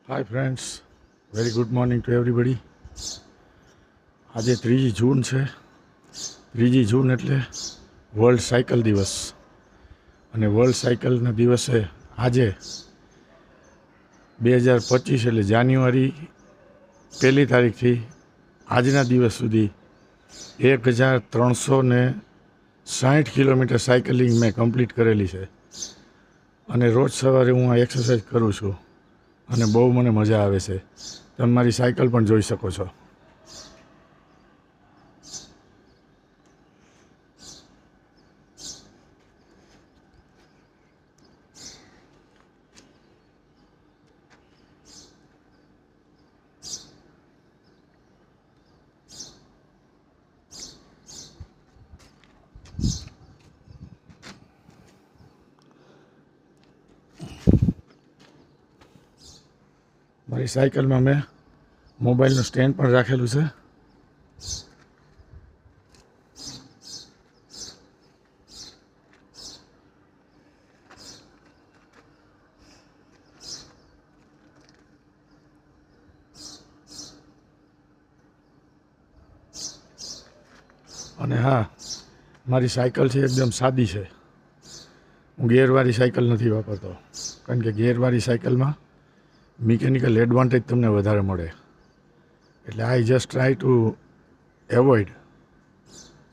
Hi friends, very good morning to everybody. આજે 3 જૂન છે. 3 જૂન એટલે વર્લ્ડ સાયકલ દિવસ. અને વર્લ્ડ સાયકલના દિવસે આજે 2025 એટલે જાન્યુઆરી 1લી તારીખથી આજના દિવસ સુધી 1360 કિલોમીટર સાયકલિંગ મેં કમ્પ્લીટ કરેલી છે. અને રોજ સવારે હું આ એક્સરસાઇઝ કરું છું અને બહુ મને મજા આવે છે. તમે મારી સાયકલ પણ જોઈ શકો છો. મારી સાયકલમાં મેં મોબાઈલનું સ્ટેન્ડ પણ રાખેલું છે. અને હા, મારી સાયકલ છે એકદમ સાદી છે. હું ગિયરવાળી સાયકલ નથી વાપરતો, કારણ કે ગિયરવાળી સાયકલમાં મિકેનિકલ એડવાન્ટેજ તમને વધારે મળે. એટલે I just try to avoid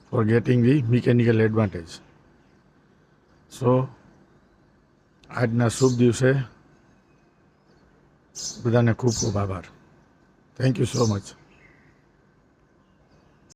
for getting the mechanical advantage. So આજના શુભ દિવસે બધાને ખૂબ ખૂબ આભાર. Thank you so much.